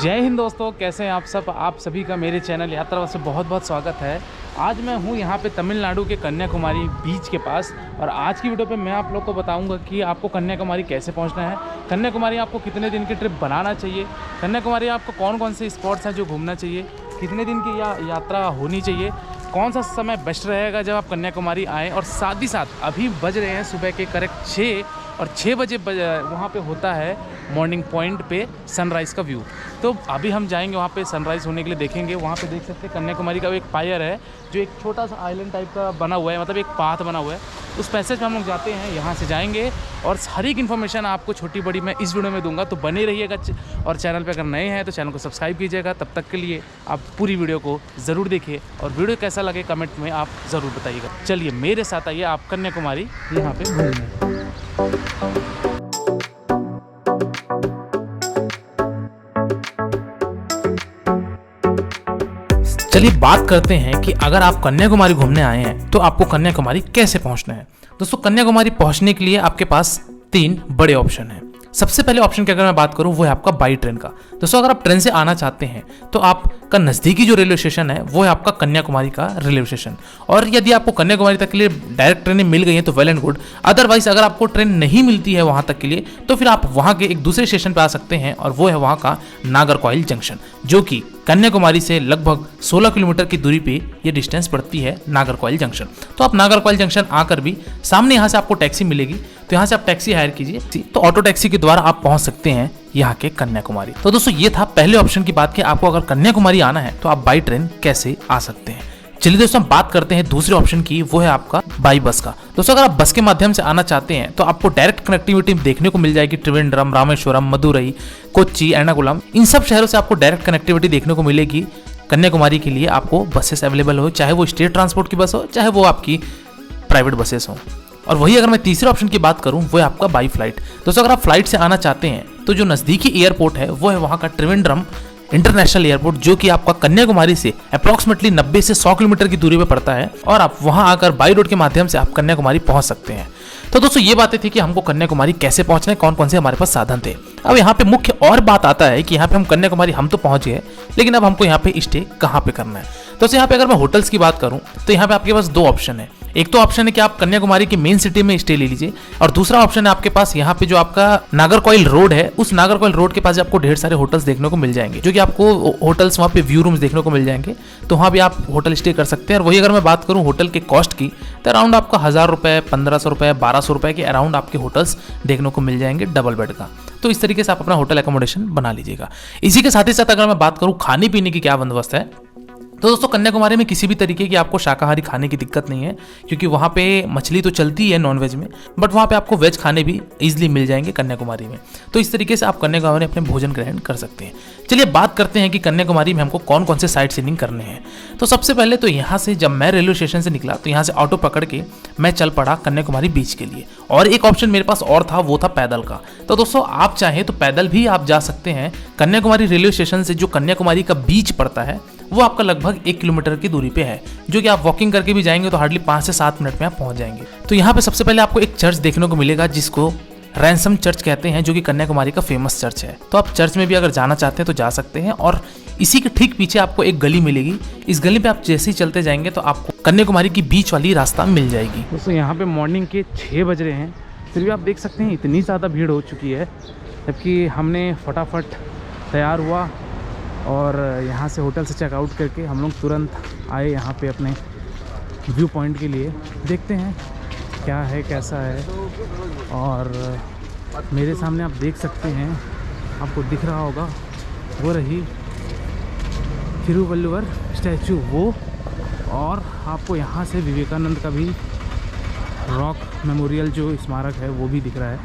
जय हिंद दोस्तों, कैसे हैं आप सब। आप सभी का मेरे चैनल यात्रा से बहुत बहुत स्वागत है। आज मैं हूं यहां पे तमिलनाडु के कन्याकुमारी बीच के पास, और आज की वीडियो पे मैं आप लोग को बताऊंगा कि आपको कन्याकुमारी कैसे पहुंचना है, कन्याकुमारी आपको कितने दिन की ट्रिप बनाना चाहिए, कन्याकुमारी आपको कौन कौन से स्पॉट्स हैं जो घूमना चाहिए, कितने दिन की यात्रा होनी चाहिए, कौन सा समय बेस्ट रहेगा जब आप कन्याकुमारी आएँ। और साथ ही साथ अभी बज रहे हैं सुबह के करेक्ट 6 और 6 बजे वहाँ पे होता है मॉर्निंग पॉइंट पे सनराइज़ का व्यू। तो अभी हम जाएंगे वहाँ पे सनराइज़ होने के लिए, देखेंगे। वहाँ पे देख सकते हैं कन्याकुमारी का एक पायर है जो एक छोटा सा आइलैंड टाइप का बना हुआ है, मतलब एक पाथ बना हुआ है। उस पैसेज में हम लोग जाते हैं, यहाँ से जाएंगे और हर एक इन्फॉर्मेशन आपको छोटी बड़ी मैं इस वीडियो में दूंगा। तो बने रहिएगा, और चैनल पर अगर नए हैं तो चैनल को सब्सक्राइब कीजिएगा। तब तक के लिए आप पूरी वीडियो को ज़रूर देखिए, और वीडियो कैसा लगे कमेंट में आप ज़रूर बताइएगा। चलिए मेरे साथ आइए, आप कन्याकुमारी यहाँ पे घूमने। चलिए बात करते हैं कि अगर आप कन्याकुमारी घूमने आए हैं तो आपको कन्याकुमारी कैसे पहुंचना है। दोस्तों, कन्याकुमारी पहुंचने के लिए आपके पास 3 बड़े ऑप्शन हैं। सबसे पहले ऑप्शन की अगर मैं बात करूं वो है आपका बाई ट्रेन का। दोस्तों, अगर आप ट्रेन से आना चाहते हैं तो आपका नज़दीकी जो रेलवे स्टेशन है वो है आपका कन्याकुमारी का रेलवे स्टेशन। और यदि आपको कन्याकुमारी तक के लिए डायरेक्ट ट्रेनें मिल गई हैं तो वेल एंड गुड। अदरवाइज अगर आपको ट्रेन नहीं मिलती है वहाँ तक के लिए तो फिर आप वहाँ के एक दूसरे स्टेशन पर आ सकते हैं, और वो है वहाँ का नागरकोइल जंक्शन, जो कि कन्याकुमारी से लगभग 16 किलोमीटर की दूरी पे ये डिस्टेंस पड़ती है नागरकोइल जंक्शन। तो आप नागरकोइल जंक्शन आकर भी सामने यहाँ से आपको टैक्सी मिलेगी, तो यहाँ से आप टैक्सी हायर कीजिए, तो ऑटो टैक्सी के द्वारा आप पहुँच सकते हैं यहाँ के कन्याकुमारी। तो दोस्तों, ये था पहले ऑप्शन की बात कि आपको अगर कन्याकुमारी आना है तो आप बाई ट्रेन कैसे आ सकते हैं। चलिए दोस्तों, हम बात करते हैं दूसरे ऑप्शन की, वो है आपका बाई बस का। दोस्तों, अगर आप बस के माध्यम से आना चाहते हैं तो आपको डायरेक्ट कनेक्टिविटी देखने को मिल जाएगी। त्रिवेंद्रम, रामेश्वरम, मदुरई, कोच्चि, एर्नाकुलम, इन सब शहरों से आपको डायरेक्ट कनेक्टिविटी देखने को मिलेगी। कन्याकुमारी के लिए आपको बसेस अवेलेबल हो, चाहे वो स्टेट ट्रांसपोर्ट की बस हो, चाहे वो आपकी प्राइवेट बसेस हो। और वही अगर मैं तीसरे ऑप्शन की बात करूं वो है आपका बाई फ्लाइट। दोस्तों, अगर आप फ्लाइट से आना चाहते हैं तो जो नज़दीकी एयरपोर्ट है वो है वहाँ का त्रिवेंद्रम इंटरनेशनल एयरपोर्ट, जो कि आपका कन्याकुमारी से अप्रॉक्सीमेटली 90 से 100 किलोमीटर की दूरी पर पड़ता है, और आप वहां आकर बाई रोड के माध्यम से आप कन्याकुमारी पहुंच सकते हैं। तो दोस्तों, ये बातें थी कि हमको कन्याकुमारी कैसे पहुंचना है, कौन कौन से हमारे पास साधन थे। अब यहाँ पे मुख्य और बात आता है कि यहाँ पे हम कन्याकुमारी हम तो पहुंच गए, लेकिन अब हमको यहाँ पे स्टे कहाँ पे करना है। तो यहाँ पे अगर मैं होटल्स की बात करूँ तो यहाँ पे आपके पास 2 ऑप्शन है। एक तो ऑप्शन है कि आप कन्याकुमारी की मेन सिटी में स्टे ले लीजिए, और दूसरा ऑप्शन है आपके पास यहाँ पे जो आपका नागरकोइल रोड है, उस नागरकोइल रोड के पास आपको ढेर सारे होटल्स देखने को मिल जाएंगे, जो कि आपको होटल्स वहाँ पे व्यू रूम्स देखने को मिल जाएंगे। तो वहाँ भी आप होटल स्टे कर सकते हैं। और वही अगर मैं बात करूँ होटल के कॉस्ट की, तो अराउंड आपका 1000 रुपये, 1500 रुपये, 1200 रुपये के अराउंड आपके होटल्स देखने को मिल जाएंगे डबल बेड का। तो इस तरीके से आप अपना होटल एकोमोडेशन बना लीजिएगा। इसी के साथ ही साथ अगर मैं बात करूँ खाने पीने की क्या बंदोबस्त है, तो दोस्तों, कन्याकुमारी में किसी भी तरीके की आपको शाकाहारी खाने की दिक्कत नहीं है, क्योंकि वहाँ पे मछली तो चलती है नॉनवेज में, बट वहाँ पे आपको वेज खाने भी इजीली मिल जाएंगे कन्याकुमारी में। तो इस तरीके से आप कन्याकुमारी में अपने भोजन ग्रहण कर सकते हैं। चलिए बात करते हैं कि कन्याकुमारी में हमको कौन कौन से साइट सीइंग करने हैं। तो सबसे पहले तो यहाँ से जब मैं रेलवे स्टेशन से निकला तो यहाँ से ऑटो पकड़ के मैं चल पड़ा कन्याकुमारी बीच के लिए, और एक ऑप्शन मेरे पास और था, वो था पैदल का। तो दोस्तों, आप चाहें तो पैदल भी आप जा सकते हैं। कन्याकुमारी रेलवे स्टेशन से जो कन्याकुमारी का बीच पड़ता है वो आपका लगभग 1 किलोमीटर की दूरी पे है, जो कि आप वॉकिंग करके भी जाएंगे तो हार्डली 5 से 7 मिनट में आप पहुंच जाएंगे। तो यहाँ पे सबसे पहले आपको एक चर्च देखने को मिलेगा जिसको रैनसम चर्च कहते हैं, जो कि कन्याकुमारी का फेमस चर्च है। तो आप चर्च में भी अगर जाना चाहते हैं तो जा सकते हैं। और इसी के ठीक पीछे आपको एक गली मिलेगी, इस गली पे आप जैसे ही चलते जाएंगे तो आपको कन्याकुमारी की बीच वाली रास्ता मिल जाएगी। दोस्तों, यहाँ पे मॉर्निंग के 6 बज रहे हैं, फिर भी आप देख सकते हैं इतनी ज़्यादा भीड़ हो चुकी है, जबकि हमने फटाफट तैयार हुआ और यहाँ से होटल से चेकआउट करके हम लोग तुरंत आए यहाँ पे अपने व्यू पॉइंट के लिए। देखते हैं क्या है, कैसा है। और मेरे सामने आप देख सकते हैं, आपको दिख रहा होगा, वो रही थिरुवल्लुवर स्टैचू वो, और आपको यहाँ से विवेकानंद का भी रॉक मेमोरियल जो स्मारक है वो भी दिख रहा है।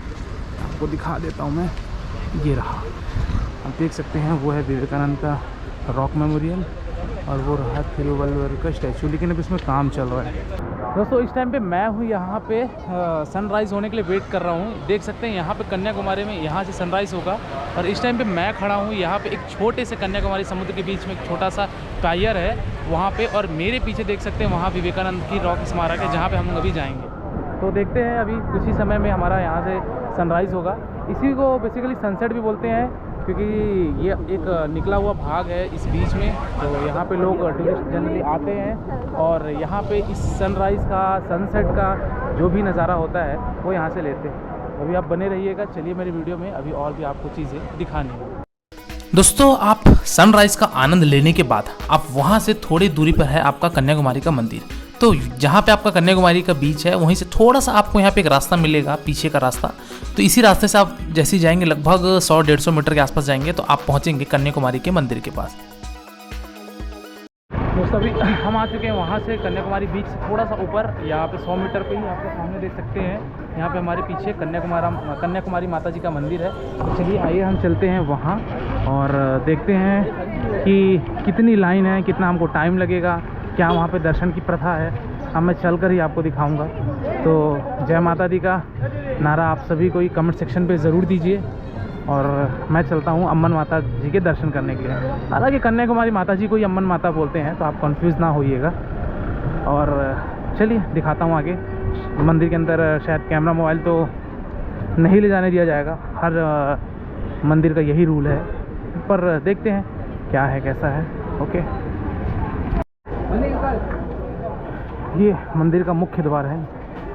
आपको दिखा देता हूँ मैं, ये रहा, आप देख सकते हैं, वो है विवेकानंद का रॉक मेमोरियल, और वो रहा थिरुवल्लुवर का स्टैचू। लेकिन अब इसमें काम चल रहा है। दोस्तों, इस टाइम पे मैं हूँ यहाँ पे सनराइज़ होने के लिए वेट कर रहा हूँ। देख सकते हैं यहाँ पे कन्याकुमारी में यहाँ से सनराइज़ होगा, और इस टाइम पे मैं खड़ा हूँ यहाँ पे एक छोटे से कन्याकुमारी समुद्र के बीच में एक छोटा सा पायर है वहाँ पे, और मेरे पीछे देख सकते हैं वहाँ विवेकानंद की रॉक स्मारक है, जहाँ पर हम लोग अभी जाएँगे। तो देखते हैं, अभी कुछ ही समय में हमारा यहाँ से सनराइज़ होगा। इसी को बेसिकली सनसेट भी बोलते हैं, क्योंकि ये एक निकला हुआ भाग है इस बीच में, तो यहाँ पे लोग टूरिस्ट जनरली आते हैं और यहाँ पे इस सनराइज़ का, सनसेट का जो भी नज़ारा होता है वो यहाँ से लेते हैं। अभी आप बने रहिएगा, चलिए मेरी वीडियो में अभी और भी आपको चीज़ें दिखानी है। दोस्तों, आप सनराइज़ का आनंद लेने के बाद आप वहाँ से थोड़ी दूरी पर है आपका कन्याकुमारी का मंदिर। तो जहाँ पे आपका कन्याकुमारी का बीच है वहीं से थोड़ा सा आपको यहाँ पे एक रास्ता मिलेगा, पीछे का रास्ता। तो इसी रास्ते से आप जैसे ही जाएंगे, लगभग 100-150 मीटर के आसपास जाएंगे तो आप पहुँचेंगे कन्याकुमारी के मंदिर के पास। दोस्तों, अभी हम आ चुके हैं वहाँ से कन्याकुमारी बीच से थोड़ा सा ऊपर, यहाँ पे 100 मीटर पे ही आपके सामने देख सकते हैं। यहाँ पे हमारे पीछे कन्याकुमारी माता जी का मंदिर है। तो चलिए आइए हम चलते हैं वहाँ और देखते हैं कि कितनी लाइन है, कितना हमको टाइम लगेगा, क्या वहाँ पे दर्शन की प्रथा है। अब मैं चल कर ही आपको दिखाऊंगा। तो जय माता दी का नारा आप सभी को कमेंट सेक्शन पे ज़रूर दीजिए और मैं चलता हूँ अम्मन माता जी के दर्शन करने के लिए। हालांकि कन्याकुमारी माता जी को ही अम्मन माता बोलते हैं, तो आप कंफ्यूज ना होइएगा। और चलिए दिखाता हूँ आगे। मंदिर के अंदर शायद कैमरा मोबाइल तो नहीं ले जाने दिया जाएगा, हर मंदिर का यही रूल है, पर देखते हैं क्या है कैसा है। ओके, ये मंदिर का मुख्य द्वार है,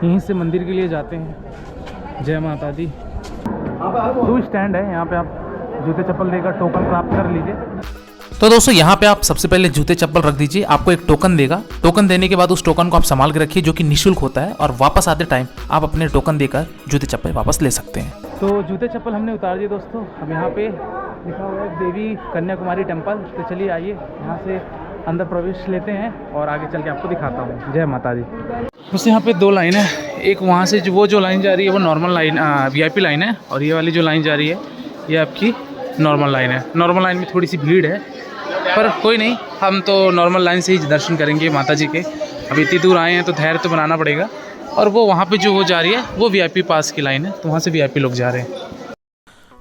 यहीं से मंदिर के लिए जाते हैं। जय माता दी। 2 स्टैंड है, यहाँ पे आप जूते चप्पल देकर टोकन प्राप्त कर लीजिए। तो दोस्तों, यहाँ पे आप सबसे पहले जूते चप्पल रख दीजिए, आपको एक टोकन देगा। टोकन देने के बाद उस टोकन को आप संभाल के रखिए, जो कि निःशुल्क होता है, और वापस आते टाइम आप अपने टोकन देकर जूते चप्पल वापस ले सकते हैं। तो जूते चप्पल हमने उतार दिए दोस्तों। अब यहाँ पे लिखा हुआ है देवी कन्याकुमारी टेम्पल। तो चलिए आइए यहाँ से अंदर प्रवेश लेते हैं और आगे चल के आपको दिखाता हूँ। जय माता दी। उससे यहाँ पे 2 लाइन है, एक वहाँ से जो लाइन जा रही है वो नॉर्मल लाइन VIP लाइन है, और ये वाली जो लाइन जा रही है ये आपकी नॉर्मल लाइन है। नॉर्मल लाइन में थोड़ी सी भीड़ है, पर कोई नहीं, हम तो नॉर्मल लाइन से ही दर्शन करेंगे माता जी के। अभी इतनी दूर आए हैं तो धैर्य तो बनाना पड़ेगा। और वो वहाँ पे जो जा रही है वो VIP पास की लाइन है, तो वहाँ से VIP लोग जा रहे हैं।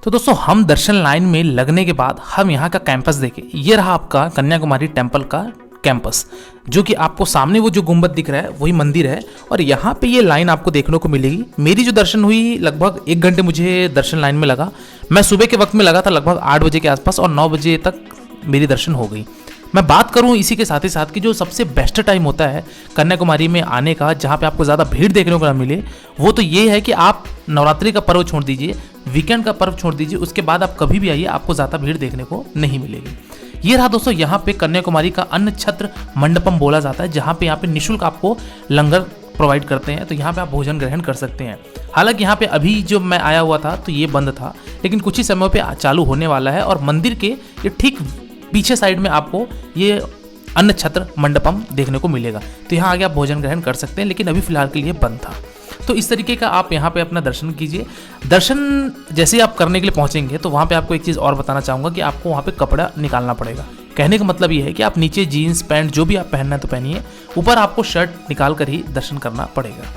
तो दोस्तों, हम दर्शन लाइन में लगने के बाद हम यहाँ का कैंपस देखें। ये रहा आपका कन्याकुमारी टेम्पल का कैंपस, जो कि आपको सामने वो जो गुंबद दिख रहा है वही मंदिर है। और यहाँ पे ये लाइन आपको देखने को मिलेगी। मेरी जो दर्शन हुई, लगभग 1 घंटे मुझे दर्शन लाइन में लगा। मैं सुबह के वक्त में लगा था, लगभग 8 बजे के आसपास, और 9 बजे तक मेरी दर्शन हो गई। मैं बात करूं इसी के साथ ही साथ कि जो सबसे बेस्ट टाइम होता है कन्याकुमारी में आने का, जहां पे आपको ज़्यादा भीड़ देखने को ना मिले, वो तो ये है कि आप नवरात्रि का पर्व छोड़ दीजिए, वीकेंड का पर्व छोड़ दीजिए, उसके बाद आप कभी भी आइए, आपको ज़्यादा भीड़ देखने को नहीं मिलेगी। ये रहा दोस्तों यहाँ पे कन्याकुमारी का अन्न छत्र मंडपम बोला जाता है, जहाँ पे यहाँ पे निःशुल्क आपको लंगर प्रोवाइड करते हैं। तो यहाँ पे आप भोजन ग्रहण कर सकते हैं। हालांकि यहाँ पे अभी जो मैं आया हुआ था तो ये बंद था, लेकिन कुछ ही समय पे चालू होने वाला है। और मंदिर के ये ठीक पीछे साइड में आपको ये अन्न छत्र मंडपम देखने को मिलेगा। तो यहाँ आगे आप भोजन ग्रहण कर सकते हैं, लेकिन अभी फिलहाल के लिए बंद था। तो इस तरीके का आप यहाँ पे अपना दर्शन कीजिए। दर्शन जैसे ही आप करने के लिए पहुँचेंगे तो वहाँ पे आपको एक चीज़ और बताना चाहूँगा कि आपको वहाँ पे कपड़ा निकालना पड़ेगा। कहने का मतलब ये है कि आप नीचे जीन्स पैंट जो भी आप पहनना है तो पहनिए, ऊपर आपको शर्ट निकाल कर ही दर्शन करना पड़ेगा।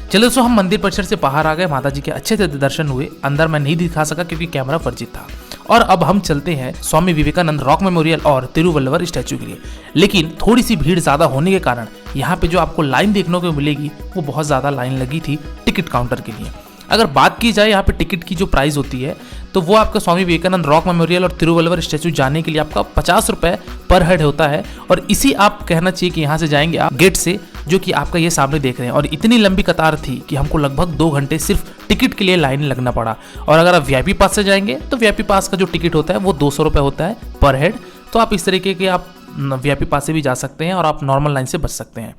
चलो दोस्तों, हम मंदिर परिसर से बाहर आ गए, माता जी के अच्छे से दर्शन हुए। अंदर मैं नहीं दिखा सका क्योंकि कैमरा वर्जित था। और अब हम चलते हैं स्वामी विवेकानंद रॉक मेमोरियल और तिरुवल्लवर स्टैचू के लिए। लेकिन थोड़ी सी भीड़ ज़्यादा होने के कारण यहाँ पे जो आपको लाइन देखने को मिलेगी वो बहुत ज़्यादा लाइन लगी थी टिकट काउंटर के लिए। अगर बात की जाए यहाँ पे टिकट की जो प्राइस होती है, तो वो आपका स्वामी विवेकानंद रॉक मेमोरियल और तिरुवल्लवर स्टैचू जाने के लिए आपका 50 रुपये पर हेड होता है। और इसी आप कहना चाहिए कि यहाँ से जाएंगे आप गेट से, जो कि आपका ये सामने देख रहे हैं। और इतनी लंबी कतार थी कि हमको लगभग 2 घंटे सिर्फ टिकट के लिए लाइन लगना पड़ा। और अगर आप VIP पास से जाएंगे तो VIP पास का जो टिकट होता है वो 200 रुपये होता है पर हेड। तो आप इस तरीके के आप VIP पास से भी जा सकते हैं और आप नॉर्मल लाइन से बच सकते हैं।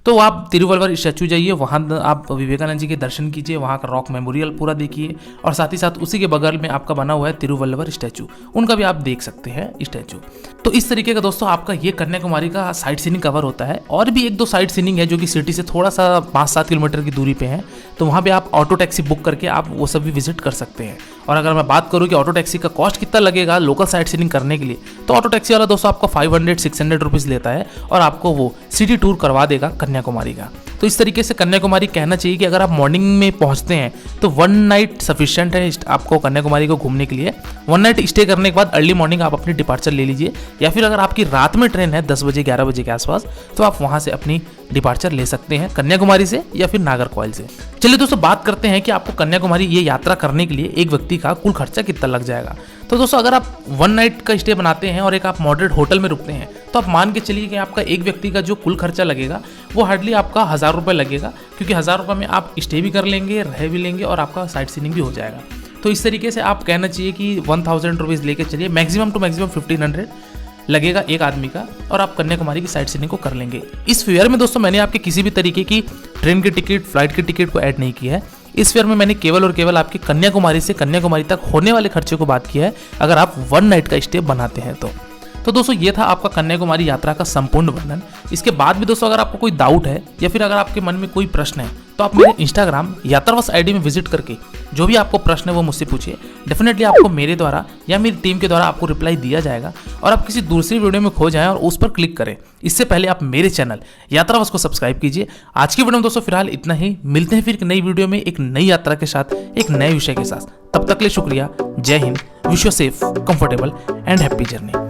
तो आप तिरुवल्लवर स्टैचू जाइए, वहाँ आप विवेकानंद जी के दर्शन कीजिए, वहाँ का रॉक मेमोरियल पूरा देखिए, और साथ ही साथ उसी के बगल में आपका बना हुआ है तिरुवल्लवर स्टैचू, उनका भी आप देख सकते हैं स्टैचू। तो इस तरीके का दोस्तों आपका ये कन्याकुमारी का साइट सीनिंग कवर होता है। और भी 1-2 साइट सीनिंग है जो कि सिटी से थोड़ा सा 5-7 किलोमीटर की दूरी पे है, तो वहाँ पे आप ऑटो टैक्सी बुक करके आप वो सब भी विजिट कर सकते हैं। और अगर मैं बात करूँ कि ऑटो टैक्सी का कॉस्ट कितना लगेगा लोकल साइट सीनिंग करने के लिए, तो ऑटो टैक्सी वाला दोस्तों आपको 500-600 रुपीज़ लेता है और आपको वो सिटी टूर करवा देगा कन्याकुमारी का। तो इस तरीके से कन्याकुमारी कहना चाहिए कि अगर आप मॉर्निंग में पहुंचते हैं तो 1 नाइट सफिशिएंट है आपको कन्याकुमारी को घूमने के लिए। 1 नाइट स्टे करने के बाद अर्ली मॉर्निंग आप अपनी डिपार्चर ले लीजिए, या फिर अगर आपकी रात में ट्रेन है 10 बजे 11 बजे के आसपास, तो आप वहां से अपनी डिपार्चर ले सकते हैं कन्याकुमारी से या फिर नागरकोइल से। चलिए दोस्तों, बात करते हैं कि आपको कन्याकुमारी ये यात्रा करने के लिए एक व्यक्ति का कुल खर्चा कितना लग जाएगा। तो दोस्तों अगर आप 1 नाइट का स्टे बनाते हैं और एक आप मॉडरेट होटल में रुकते हैं तो आप मान के चलिए कि आपका एक व्यक्ति का जो कुल खर्चा लगेगा वो हार्डली आपका 1000 रुपये लगेगा, क्योंकि 1000 रुपये में आप स्टे भी कर लेंगे, रह भी लेंगे और आपका साइट सीइंग भी हो जाएगा। तो इस तरीके से आप कहना चाहिए कि 1000 रुपीज़ लेके चलिए, मैक्सिमम टू मैक्सिमम 1500 लगेगा एक आदमी का, और आप कन्याकुमारी की साइट सीइंग को कर लेंगे। इस फेयर में दोस्तों मैंने आपके किसी भी तरीके की ट्रेन की टिकट, फ्लाइट की टिकट को ऐड नहीं किया है। इस फेयर में मैंने केवल और केवल आपके कन्याकुमारी से कन्याकुमारी तक होने वाले खर्चे को बात किया है, अगर आप 1 नाइट का स्टे बनाते हैं तो दोस्तों ये था आपका कन्याकुमारी यात्रा का संपूर्ण वर्णन। इसके बाद भी दोस्तों अगर आपको कोई डाउट है या फिर अगर आपके मन में कोई प्रश्न है तो आप मेरे इंस्टाग्राम यात्रावश आईडी में विजिट करके जो भी आपको प्रश्न है वो मुझसे पूछिए। डेफिनेटली आपको मेरे द्वारा या मेरी टीम के द्वारा आपको रिप्लाई दिया जाएगा, और आप किसी दूसरी वीडियो में खो जाएं और उस पर क्लिक करें इससे पहले आप मेरे चैनल यात्रावश को सब्सक्राइब कीजिए। आज की वीडियो में दोस्तों फिलहाल इतना ही, मिलते हैं फिर एक नई वीडियो में एक नई यात्रा के साथ, एक नए विषय के साथ। तब तक के लिए शुक्रिया, जय Hind, wish you safe, comfortable and happy journey.